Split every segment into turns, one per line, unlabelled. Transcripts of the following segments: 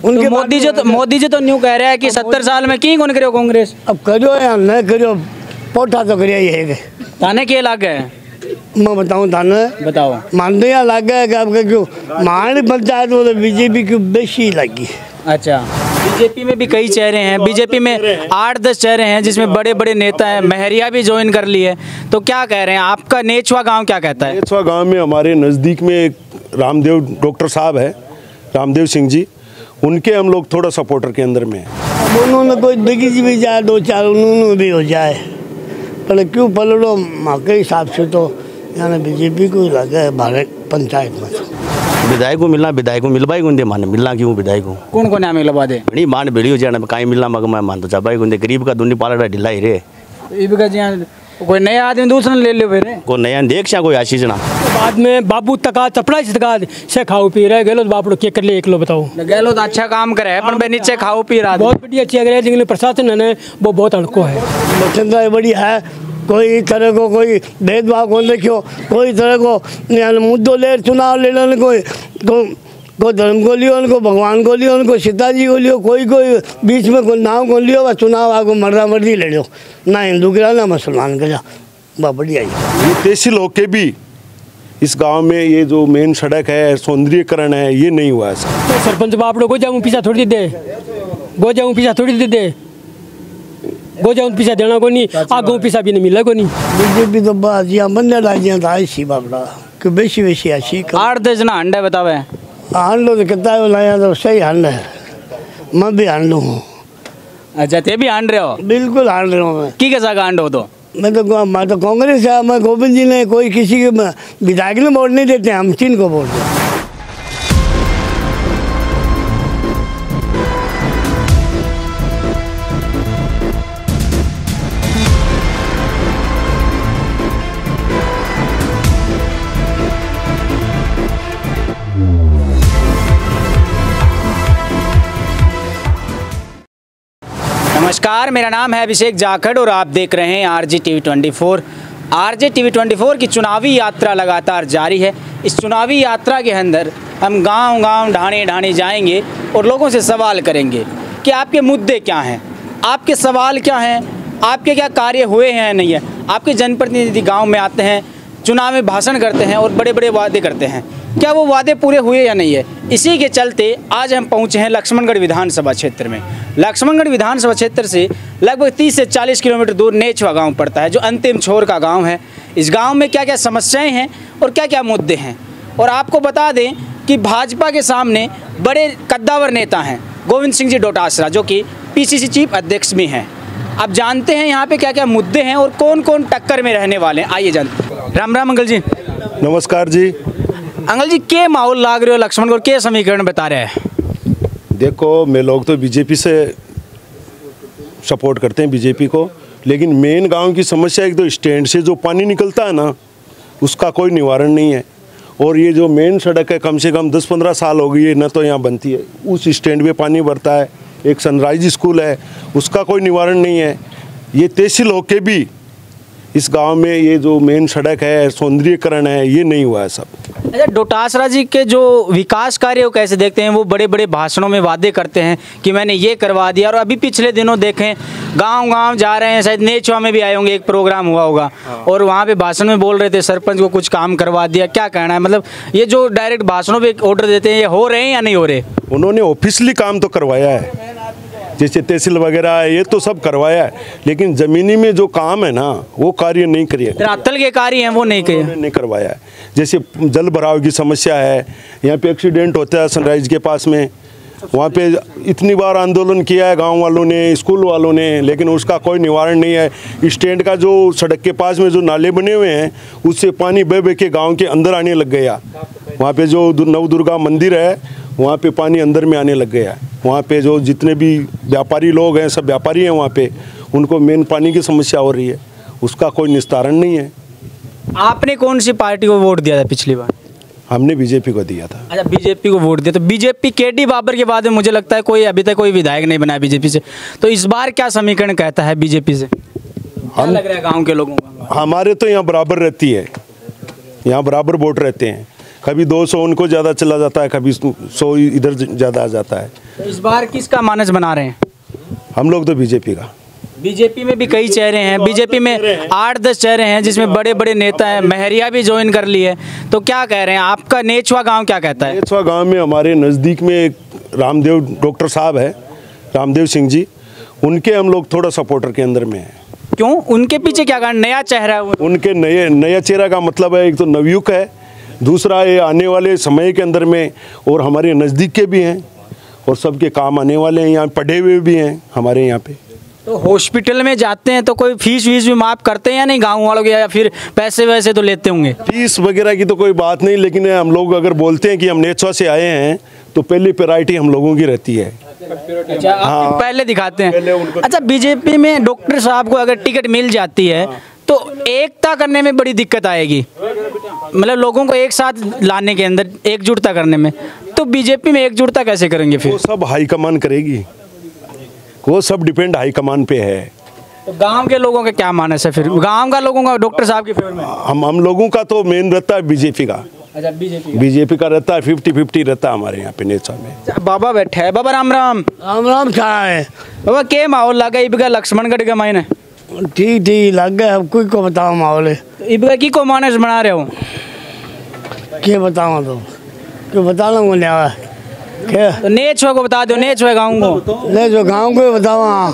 उनके
मोदी जी तो न्यू कह रहे हैं कि 70 साल में की कौन करो कांग्रेस।
अब करो या न करो, पोठा तो करिया ही है
थाने के अलग है।
मैं बताऊँ थाने
बताओ।
मानते हैं अलग है कि आपका क्यों मान पंचायत वो तो बीजेपी की बेशी लगी।
अच्छा, बीजेपी में भी कई चेहरे हैं, बीजेपी में 8-10 चेहरे हैं जिसमें बड़े बड़े नेता हैं। महरिया भी ज्वाइन कर ली है, तो क्या कह रहे हैं? आपका नेचवा गांव क्या कहता है?
नेचवा गांव में हमारे नज़दीक में एक रामदेव डॉक्टर साहब है, रामदेव सिंह जी, उनके हम लोग थोड़ा सपोर्टर के अंदर में हैं।
उन्होंने कोई दिग्गज भी जाए 2-4 उन्होंने भी हो जाए, पर क्यों पलड़ो माँ के हिसाब से तो यानी बीजेपी को लगा है भारत पंचायत में।
विधायक को मिलना, विधायक को मिलवाई गुंदे मान मिलना क्यों विधायक को
कौन कौन है मिलवा दे
नहीं मान बेड़ी हो जाना कहीं मिलना मग मैं मान तो चाबाई गुंदे गरीब का दुनी पालड़ा ढिला ही रे
कोई नया आदमी दूसरा ले लो फिर
को नया देख सा कोई आशीष ना
बाद में बाबू तका चपड़ा से खाओ पी रहे गेलो बापड़ो के कर ले एक लो बताओ
गेलो तो अच्छा काम करे पर बे नीचे खाओ पी रहा
बहुत बढ़िया चीज है, लेकिन प्रशासन है वो बहुत अड़को है।
बचंदा बढ़िया है, कोई तरह को कोई भेदभाव को देखियो, कोई तरह को मुद्दों ले चुनाव ले लो, कोई धर्म को लियो, उनको भगवान को लियो, उनको सीता जी को लियो, कोई बीच में कोई नाव को लियो, वह चुनाव आगो मर्दा मर्दी ले लो, ना हिंदू के ना मुसलमान के बहुत बढ़िया।
ये तहसील होके भी इस गांव में ये जो मेन सड़क है, सौंदर्यीकरण है, ये नहीं हुआ है।
तो सरपंच बाप लोग जाऊँ पीछा थोड़ी दे, गो जाऊँ पीछा थोड़ी दे, गो जाऊँ पीछा देना को नहीं, आगो पीछा भी नहीं मिला को नहीं।
बीजेपी तो बाजियाँ बंदे राज्य था ऐसी बापड़ा कि बेसी बेसी ऐसी
8-10 जना अंडा बतावे
हांडो तो कितना वो लाया तो सही हांड है, मैं भी हांडू हूँ।
अच्छा, ते भी हांड रहे हो?
बिल्कुल हांड रहा हूँ मैं।
की कैसा हांड हो तो?
मैं तो कांग्रेस है, मैं गोविंद जी ने कोई किसी के विधायक ने वोट नहीं देते, हम 3 को वोट देते।
नमस्कार, मेरा नाम है अभिषेक जाखड़ और आप देख रहे हैं आरजे टीवी 24। आरजे टीवी 24 की चुनावी यात्रा लगातार जारी है। इस चुनावी यात्रा के अंदर हम गांव-गांव ढाणी-ढाणी जाएंगे और लोगों से सवाल करेंगे कि आपके मुद्दे क्या हैं, आपके सवाल क्या हैं, आपके क्या कार्य हुए हैं या नहीं है। आपके जनप्रतिनिधि गाँव में आते हैं, चुनाव में भाषण करते हैं और बड़े बड़े वादे करते हैं, क्या वो वादे पूरे हुए या नहीं है। इसी के चलते आज हम पहुंचे हैं लक्ष्मणगढ़ विधानसभा क्षेत्र में। लक्ष्मणगढ़ विधानसभा क्षेत्र से लगभग 30 से 40 किलोमीटर दूर नेचवा गांव पड़ता है, जो अंतिम छोर का गांव है। इस गांव में क्या क्या समस्याएं हैं और क्या क्या मुद्दे हैं। और आपको बता दें कि भाजपा के सामने बड़े कद्दावर नेता हैं गोविंद सिंह जी डोटासरा, जो कि PCC चीफ अध्यक्ष भी हैं। अब जानते हैं यहाँ पे क्या क्या मुद्दे हैं और कौन कौन टक्कर में रहने वाले हैं। आइए जानते हैं। राम राम अंकल जी।
नमस्कार जी।
अंकल जी, के माहौल लाग रहे हो लक्ष्मणगढ़, के समीकरण बता रहे हैं?
देखो, मैं लोग तो बीजेपी से सपोर्ट करते हैं बीजेपी को, लेकिन मेन गांव की समस्या एक तो स्टैंड से जो पानी निकलता है ना, उसका कोई निवारण नहीं है। और ये जो मेन सड़क है, कम से कम 10-15 साल हो गई है न तो यहाँ बनती है, उस स्टैंड पे पानी भरता है। एक सनराइज स्कूल है, उसका कोई निवारण नहीं है। ये तहसील होके भी इस गांव में ये जो मेन सड़क है, सौंदर्यीकरण है, ये नहीं हुआ है सब।
अच्छा, डोटासरा जी के जो विकास कार्य वो कैसे देखते हैं? वो बड़े बड़े भाषणों में वादे करते हैं कि मैंने ये करवा दिया, और अभी पिछले दिनों देखें गांव-गांव जा रहे हैं, शायद नेचवा में भी आए होंगे, एक प्रोग्राम हुआ होगा और वहाँ पे भाषण में बोल रहे थे सरपंच को कुछ काम करवा दिया। क्या कहना है, मतलब ये जो डायरेक्ट भाषणों पे ऑर्डर देते हैं, ये हो रहे हैं या नहीं हो रहे?
उन्होंने ऑफिशियली काम तो करवाया है, जैसे तहसील वगैरह है, ये तो सब करवाया है, लेकिन ज़मीनी में जो काम है ना, वो कार्य नहीं किए।
धरातल के कार्य हैं वो नहीं
करवाया है। जैसे जल भराव की समस्या है, यहाँ पे एक्सीडेंट होता है सनराइज के पास में, वहाँ पे इतनी बार आंदोलन किया है गांव वालों ने, स्कूल वालों ने, लेकिन उसका कोई निवारण नहीं है। स्टैंड का जो सड़क के पास में जो नाले बने हुए हैं, उससे पानी बह बह के गाँव के अंदर आने लग गया। वहाँ पे जो नवदुर्गा मंदिर है, वहाँ पे पानी अंदर में आने लग गया। वहाँ पे जो जितने भी व्यापारी लोग हैं, सब व्यापारी हैं वहाँ पे, उनको मेन पानी की समस्या हो रही है, उसका कोई निस्तारण नहीं है।
आपने कौन सी पार्टी को वोट दिया था पिछली बार?
हमने बीजेपी को दिया था।
अच्छा, बीजेपी को वोट दिया। तो बीजेपी KD बाबर के बाद में मुझे लगता है कोई अभी तक कोई विधायक नहीं बना बीजेपी से, तो इस बार क्या समीकरण कहता है बीजेपी से? क्या लग रहा है गाँव के लोगों को?
हमारे तो यहाँ बराबर रहती है, यहाँ बराबर वोट रहते हैं, कभी 200 उनको ज़्यादा चला जाता है, कभी 100 इधर ज़्यादा आ जाता है।
तो इस बार किसका मानस बना रहे हैं?
हम लोग तो बीजेपी का।
बीजेपी में भी कई चेहरे हैं, बीजेपी में 8-10 चेहरे हैं जिसमें बड़े बड़े नेता हैं। महरिया भी ज्वाइन कर ली है, तो क्या कह रहे हैं? आपका नेछवा गांव क्या कहता है?
नेछवा गांव में हमारे नज़दीक में एक रामदेव डॉक्टर साहब है, रामदेव सिंह जी, उनके हम लोग थोड़ा सपोर्टर के अंदर में हैं।
क्यों? उनके पीछे क्या कारण? नया चेहरा है वो।
उनके नया चेहरा का मतलब है, एक तो नवयुग है, दूसरा ये आने वाले समय के अंदर में, और हमारे नज़दीक के भी हैं और सबके काम आने वाले हैं, यहाँ पढ़े हुए भी हैं हमारे यहाँ पे।
तो हॉस्पिटल में जाते हैं तो कोई फीस वीस भी माफ़ करते हैं या नहीं गाँव वालों के, या फिर पैसे वैसे तो लेते होंगे?
फीस वगैरह की तो कोई बात नहीं, लेकिन हम लोग अगर बोलते हैं कि हम नेछवा से आए हैं तो पहली प्रायोरिटी हम लोगों की रहती है।
अच्छा, आप पहले दिखाते हैं। अच्छा, बीजेपी में डॉक्टर साहब को अगर टिकट मिल जाती है तो एकता करने में बड़ी दिक्कत आएगी, मतलब लोगों को एक साथ लाने के अंदर एकजुटता करने में, तो बीजेपी में एकजुटता कैसे करेंगे फिर?
वो सब हाईकमान करेगी, वो सब डिपेंड हाईकमान पे है।
तो गांव के लोगों का क्या मानस है फिर? गांव का लोगों का डॉक्टर साहब के फेवर में?
हम लोगों का तो मेन रहता है बीजेपी का।
अच्छा,
बीजेपी का रहता है, 50-50 रहता है हमारे यहाँ पे नेछवा में।
बाबा बैठे है। बाबा राम राम।
राम राम छा है।
बाबा के माहौल लगा इबका लक्ष्मणगढ़ के मायने?
ठीक ठीक लग गए, अब कोई को बताओ माहौल है।
तो इबका की को मानस बना रहे हो?
क्या बताऊँ तो क्यों बताना को नहीं आवा क्या?
तो नेछवा को बता दो, नेछवा गाँव को।
ले जो गाँव को बताओ।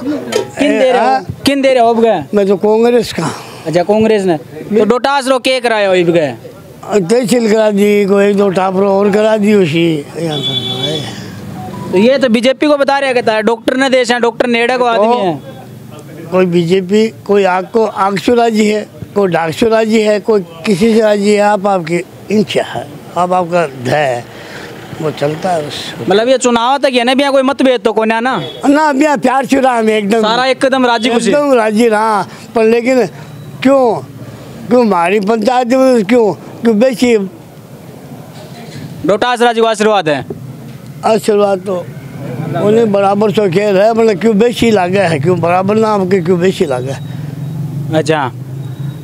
किन दे रहे हो इबका?
मैं तो कांग्रेस का।
अच्छा, कांग्रेस ने तो डोटास रो के कराए हो इबका?
तहसील करा दी, कोई 2 टापरो और करा दी उसी।
तो ये तो बीजेपी को बता रहे कहता है डॉक्टर ने देश है, डॉक्टर नेड़ा को आदमी है।
कोई बीजेपी, कोई आगसू राजी है, कोई डाकसू राजी है, कोई किसी से राजी है। आप आपकी इच्छा है, आप आपका धैर्य वो चलता है बस।
मतलब ये चुनाव तक है ना, भी कोई मतभेद तो कोई ना ना
अभी प्यार चुरा में एकदम
सारा एकदम राजी खुशी
एकदम राजी रहा। पर लेकिन क्यों हमारी पंचायत में क्यों बेची
डोटास राजी को आशीर्वाद है।
आशीर्वाद तो उन्हें बराबर सो खेल है, मतलब क्यों बेची लागे है, क्यों बराबर ना आपके क्यों बेची लागे।
अच्छा,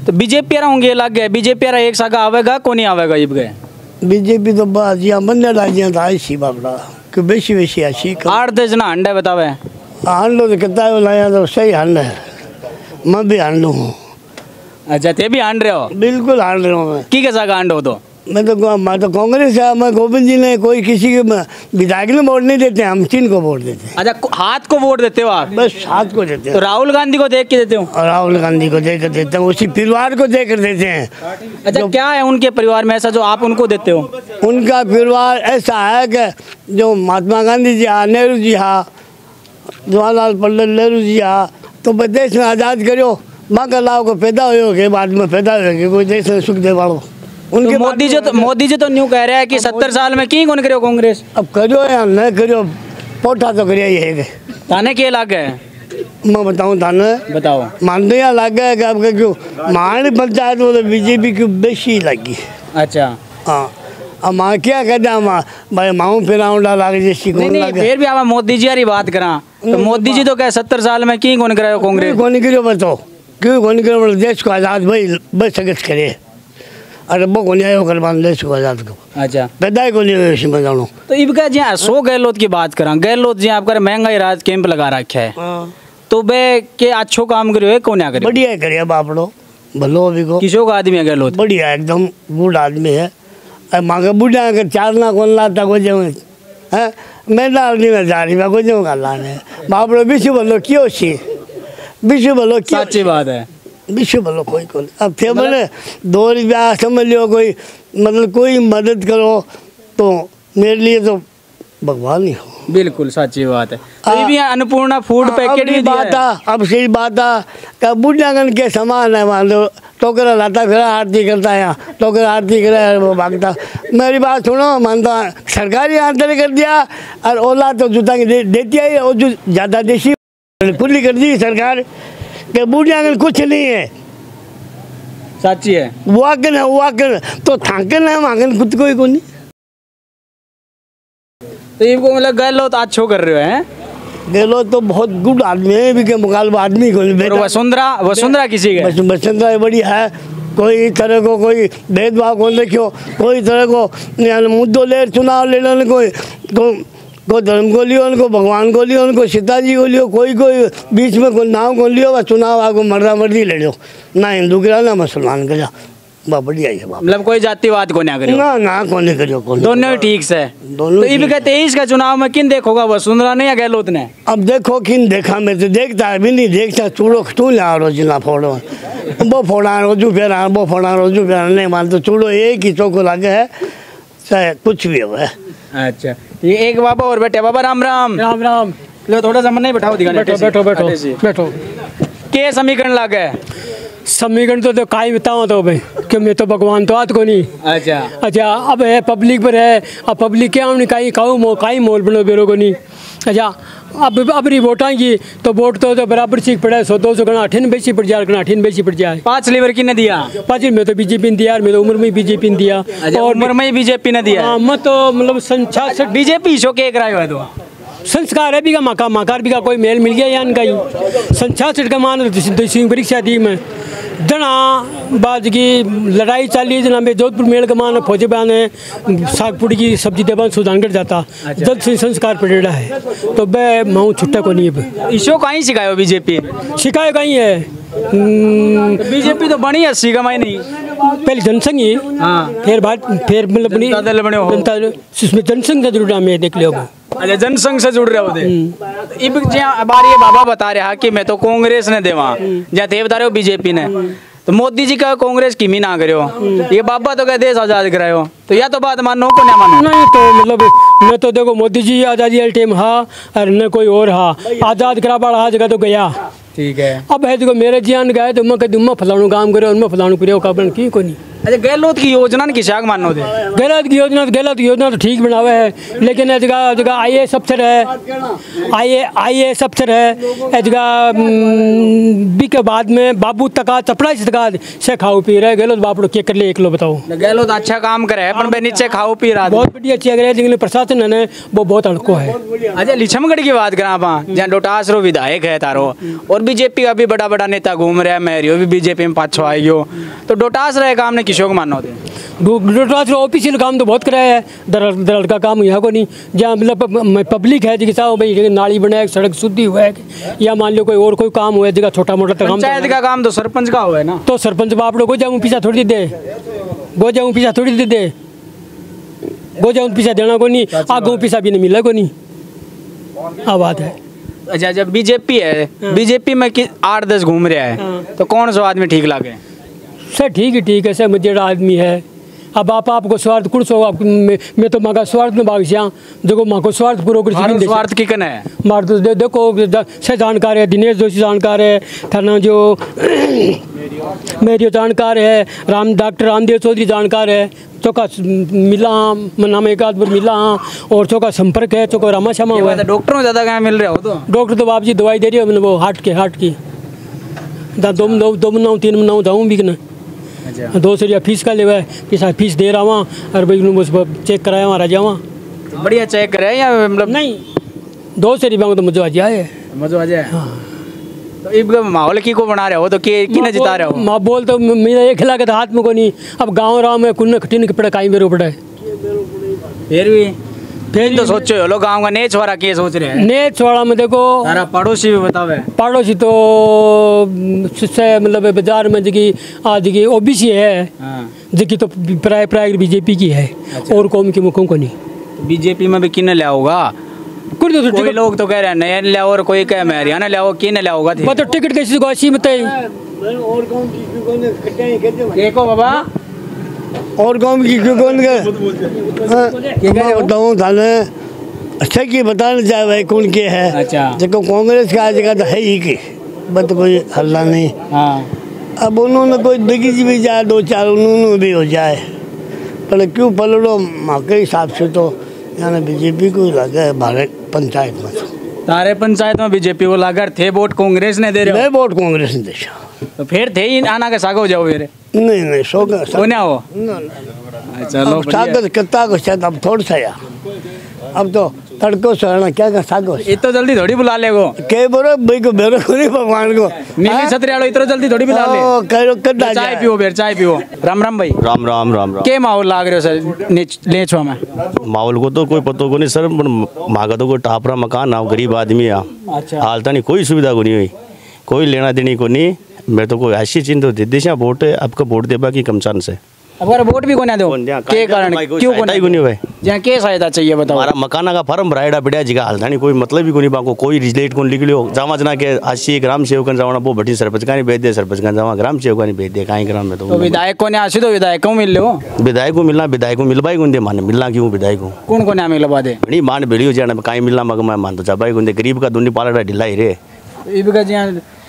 तो बीजेपी होंगे लग गए, बीजेपी एक सागा आवेगा को नहीं आवेगा इब गए?
बीजेपी तो बाजियाँ बंदे राज्य था इसी बाबड़ा क्यों बेची अच्छी
8-10 जना हंड है बतावे।
हांड लो तो कितना लाया तो सही हांड है, मैं भी हांड हूँ।
अच्छा, ते भी हांड रहे हो?
बिल्कुल हांड रहा हूँ मैं।
की कैसा हांड हो? तो
मैं तो कांग्रेस है, मैं गोविंद जी ने कोई किसी के विधायक ने वोट नहीं देते, हम चीन को वोट देते हैं।
अच्छा, हाथ को वोट देते हो आप?
बस हाथ को देते
तो
हैं।
राहुल गांधी को देख के देते हो?
और राहुल गांधी को देकर देते हैं, उसी परिवार को देकर देते हैं।
अच्छा, क्या है उनके परिवार में ऐसा जो आप उनको देते हो?
उनका परिवार ऐसा है कि जो महात्मा गांधी जी हा, नेहरू जी हा, जवाहरलाल पंडित नेहरू जी हा, तो देश में आज़ाद करो माँ का लाभ को पैदा हो के बाद में पैदा हो कोई देश में सुख दे वालों। उनके
तो मोदी जी तो न्यू कह रहे हैं कि 70 साल में की कौन करो कांग्रेस?
अब करो या न करो, पोटा तो करिए ये है।
थाने के लाग गए?
मैं बताऊँ थाने
बताओ।
मानते यहाँ लग गया कि आपका क्यों महानी पंचायत में तो बीजेपी क्यों बेशी लगी।
अच्छा,
हाँ, अब माँ क्या कहते हैं भाई माऊ फिराउंडा लागे जैसी
नहीं नहीं, फिर भी आप मोदी जी यारी बात करा तो मोदी जी तो कहे 70 साल में की कौन करायो कांग्रेस?
कौन करो बताओ क्यों कौन करो, देश को आज़ाद भाई बस सकत करे। अरे वो कौन आयो करवान देश को आज़ाद को।
अच्छा,
पैदा ही कौन है में जानो।
तो इबका जी सो गहलोत की बात करा, गहलोत जी आपका महंगाई राज कैंप लगा रखा है, तो बे के अच्छो काम करियो है कौन करियो?
बढ़िया करिए बापड़ो भलो अभी को।
किसो का आदमी है गहलोत?
बढ़िया एकदम बूढ़ आदमी है। मांगे बूढ़ा अगर 4 ना कौन लाता को जाऊँ है, मैं डालनी में जा रही को जाऊँ लाने बापड़ो विश्व भलो क्यों सी, विश्व भलो क्यों?
सच्ची बात है,
विश्व भलो कोई कौन। अब थे बोले 2 रुपया समझ लो कोई, मतलब कोई मदद करो तो मेरे लिए तो भगवान ही हो।
बिल्कुल सच्ची बात है। तो ये भी अन्नपूर्णा फूड पैकेट भी
बात
दिया है।
अब सही बात है कि बुढ़ागन के समान है, मान लो टोकरा लाता फिर आरती करता है, यहाँ टोकरा आरती करे वो भागता। मेरी बात सुनो, मानता सरकारी आंतरिक कर दिया और ओला तो जूता की देती है, और जो ज़्यादा देशी खुली कर दी सरकार कि बुढ़ागन कुछ नहीं है।
सच्ची है,
वाकन तो थाकन है मांगन खुद को ही को नहीं।
तो इनको मतलब गहलोत अच्छो कर रहे हो हैं?
गहलोत तो बहुत गुड आदमी है, भी के मुकाबले आदमी को नहीं।
वसुंधरा किसी के?
वसुंधरा बड़ी है, कोई तरह को कोई भेदभाव को देखियो, कोई तरह को मुद्दो ले चुनाव ले लो, कोई धर्म को लियो, उनको भगवान को लियो, उनको सीताजी को लियो, कोई बीच में कोई नाव को लियो, चुनाव आगो मर्दी ले लो, ना हिंदू के ना मुसलमान के बा बढ़िया है।
मतलब कोई जातिवाद को नहीं करियो
ना को नहीं करियो,
दोनों ही ठीक से।
दोनों
तो ये 23 का चुनाव में किन देखोगा, वसुंधरा ने या गहलोत ने?
अब देखो किन देखा, मैं तो देखता है भी नहीं देखता, चूड़ो तू ला रोज ना फोड़ो, वो फोड़ा रोजू फेरा, वो फोड़ा रोजू फेरा, नहीं मान तो चूड़ो एक ही चौको लागे है, चाहे कुछ भी हो है।
अच्छा, ये एक बाबा और बैठे। बाबा राम राम।
राम राम।
लो थोड़ा सा मन नहीं बैठाओ, दिखाने।
बैठो बैठो बैठो बैठो।
के समीकरण लागे?
समीकरण तो काई बताऊँ तो भाई कि मैं तो भगवान तो आत को नहीं।
अच्छा
अच्छा, अब है पब्लिक पर है, अब पब्लिक क्या हमने काई मोल बनो बेरो को नहीं। अच्छा, अब वोटा की तो वोट तो बराबर सीख पड़ा है, 100-200 गणा 18 बेसी पड़ जाए, गणा 18 बेसी पड़ जाए।
5 लीवर किने दिया?
5 में तो बीजेपी ने दिया, मैं तो उम्र में बीजेपी ने दिया।
और उम्र में बीजेपी ने दिया?
हाँ, मैं तो मतलब संख्या
बीजेपी शो के करायो है तो
संस्कार है भी का मकार भी का कोई मेल मिल गया या इनका ही संख्या से का मान परीक्षा दी में जना बाद की लड़ाई चाली जना में जोधपुर मेल का मान फौजी बयान है सागपुड़ी की सब्जी देवान सुधानगढ़ जाता। जल्द से संस्कार पड़ेड़ा है तो मैं माँ छुट्टा को नहीं है।
ईशो कहीं सिखायो बीजेपी?
सिखाए कहीं है
बीजेपी तो बनी 80 कमाई नहीं,
पहले जनसंघ ही।
हाँ,
फिर मतलब जनसंघ से जुड़ा मैं देख लियो।
अच्छा, जनसंघ से जुड़ रहे हो थे। इब बार ये बाबा बता रहा कि मैं तो कांग्रेस ने देवा, जहाँ थे बता रहे हो बीजेपी ने, तो मोदी जी का कांग्रेस की ना करो, ये बाबा तो कह देश आजाद करायो, तो या तो बात मानो को ना मानो?
नहीं तो मतलब मैं तो देखो मोदी जी आजादी वाले टाइम हा और न कोई और हा, आजाद करा बड़ा हा जगह तो गया।
ठीक है,
अब है देखो मेरे जियान गए तो मैं कहती मैं फलाणु काम करे और मैं फलाणु करे काबन की को नहीं।
अच्छा, गहलोत की योजना की शाग मानो दे?
गलत की योजना तो ठीक बनावे है, लेकिन जगह IAS अफसर है, IAS अफसर है जगह बी के बाद में बाबू तका चपड़ा से खाओ पी रहे। गहलोत बापड़ो के कर ले एक लो बताओ।
गहलोत अच्छा काम करे पर बे नीचे खाओ पी रहा
बहुत बढ़िया चीज है, लेकिन प्रशासन है वो बहुत हड़को है।
अच्छा, लिछमगढ़ की बात करा पा जहाँ डोटासरो विधायक है तारो और बीजेपी का भी बड़ा बड़ा नेता घूम रहा है, मैरियो भी बीजेपी में पाछो आई हो, तो डोटासरा काम ने किशोर मानो थे?
डोटासरा ऑफिशियल काम तो बहुत कराया है, दरअसल का काम यहाँ को नहीं, जहाँ मतलब पब्लिक है जगह भाई नाली बनाए, सड़क शुद्धि हुआ है, या मान लो कोई और कोई काम हुआ है जगह छोटा मोटा काम।
पंचायत का काम तो सरपंच का हुआ है ना, तो
सरपंच बाप लोग जाऊँ पीछा थोड़ी दे, गो जाऊँ पीछा थोड़ी दे, गो जाऊँ पीछा देना को नहीं, आगू पीछा भी नहीं मिला को नहीं, आ बात है।
अच्छा, जब बीजेपी है, बीजेपी में 8-10 घूम रहा है, तो कौन सा आदमी ठीक लगे?
सर ठीक है सर, मजेड़ा आदमी है। अब आपको स्वार्थ कुछ होगा, मैं तो माँ स्वार्थ में भाग जा देखो माँ को स्वार्थ पूरा कर
स्वार्थ की कन है
मार तो देखो से जानकार है, दिनेश जोशी जानकार है, थाना जो मेरी जानकार है, डॉक्टर रामदेव चौधरी जानकार है, चौका मिला नाम एक आध बार मिला और चौका संपर्क है, चौका रामा श्यामा हुआ है।
डॉक्टरों ज़्यादा कहाँ मिल रहे हो? तो
डॉक्टर तो बाप जी दवाई दे रही है, वो हार्ट की 2 महीना 3 महीना जाऊँ भी ना। अच्छा, 200 रुपया फीस का ले फीस दे रहा वहाँ और भाई चेक कराया वहाँ राजा वहाँ
बढ़िया चेक करे या मतलब
नहीं 200 रुपया में तो मजा आ जाए,
मजा आ जाए। हाँ। तो इब माहौल की को बना रहे हो तो कि न जिता रहे हो?
माँ बोल तो मेरा एक खिला के हाथ में को नहीं, अब गाँव राव में कुन कठिन पड़ा कहीं मेरे पड़ा है।
फिर तो सोचो लोग गाँव का नेच वाला के सोच रहे हैं।
नेच वाला में देखो
तारा पड़ोसी भी बतावे,
पड़ोसी तो मतलब बाजार में जगह आज की OBC है, जबकि तो प्राय बीजेपी की है। अच्छा। और कौन की मुखों को नहीं।
बीजेपी में भी किन ले आओगा? कोई लोग तो कह रहे हैं नया ले आओ और कोई कह मैं हरियाणा ले आओ, किन ले आओगा?
तो टिकट कैसी को अच्छी बताई
देखो बाबा
और कौन की कौन बताऊँ थाने अच्छा की बताना चाहे भाई कौन के है।
अच्छा,
देखो कांग्रेस का जगह तो है ही की बट कोई हल्ला नहीं।
हाँ,
अब उन्होंने कोई दिग्गज भी जाए 2-4 उन्होंने भी हो जाए, पर क्यों पलड़ो माँ के हिसाब से तो यानी बीजेपी को लगा है भारत पंचायत में।
तारे पंचायत में बीजेपी को लगा थे, वोट कांग्रेस ने दे रहे?
मैं वोट कांग्रेस ने दे,
तो फिर थे ही आना के सागो जाओ फिर?
नहीं सो
ना हो।
चलो सागर कितना को शायद अब थोड़ा सा यार, अब तो तड़को सोना क्या कर सागो
इतो जल्दी थोड़ी बुला लेगो
के बोरो भाई को बेरो कोनी भगवान को
नीली छतरी वालो इतो जल्दी थोड़ी बुला ले
ओ करो कदा
चाय पियो बेर चाय पियो राम राम भाई
राम राम राम राम।
के माहौल लाग रहे हो सर लेचवा में
माहौल को तो कोई पतो को नहीं सर, मांगा तो कोई टापरा मकान ना, गरीब आदमी आ।
अच्छा
हालता नहीं, कोई सुविधा को नहीं हुई, कोई लेना देनी को नहीं। मैं तो कोई ऐसी चिंता दे से वोट है, आपका वोट दे बाकी कमचान से
अगर वोट भी को ना दो के कारण क्यों को
नहीं नहीं भाई।
जहाँ के सहायता चाहिए बताओ।
हमारा मकाना का फॉर्म भराएड़ा बढ़िया जी हालता नहीं, कोई मतलब ही को नहीं बाको, कोई रिजलेट को लिख लियो जावा जना के आशी ग्राम सेवकन जावना वो भटी सरपंच का नहीं भेज दे, सरपंच का जावा ग्राम सेवक नहीं भेज दे, कहीं ग्राम में
तो विधायक को आसी तो विधायक को मिल लो,
विधायक को मिलना, विधायक को मिलवाई गुंदे मान मिलना क्यों विधायक को
कौन को ना मिलवा दे
नहीं मान बेड़ियो जाना कहीं मिलना मग मैं मान तो चाबाई गुंदे गरीब का दुनी पाला ढिला ही रे।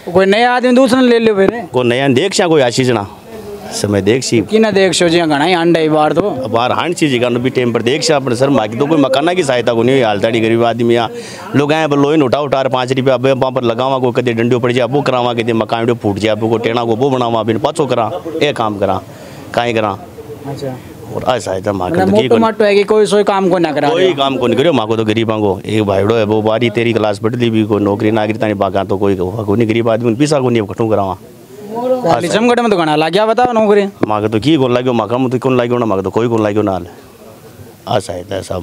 कोई नया आदमी दूसरा ले लो फिर
को नया देख सा कोई आशीष ना समय देख सी
कि ना देख सो जी घना ही अंडा ही बाहर तो
बाहर हांड चीज का भी टाइम पर देख सा अपने सर माकी तो कोई मकाना की सहायता को नहीं हालताड़ी गरीब आदमी यहाँ लोग आए लोइन उठा 5 रुपया अब वहाँ पर लगावा को कदे डंडियों पड़ जाए वो करावा के मकान फूट जाए को टेना को वो बनावा बिन पाछो करा ये काम करा कहीं करा।
अच्छा
और असहायता
कोई सोई काम को ना करा,
कोई काम को नहीं करो माँ को तो गरीबा को एक भाईड़ो है वो बारी तेरी क्लास पढ़ ली भी कोई नौकरी नागरिकता नहीं बागा तो कोई नहीं गरीब आदमी पीसा को नहीं कटू करावा
चमगढ़ में तो घना लग गया बताओ नौकरी
माँ तो की कौन लाग्यो माँ का तो कौन लाग्यो ना माँ तो कोई कौन लाग्यो ना असहायता सब।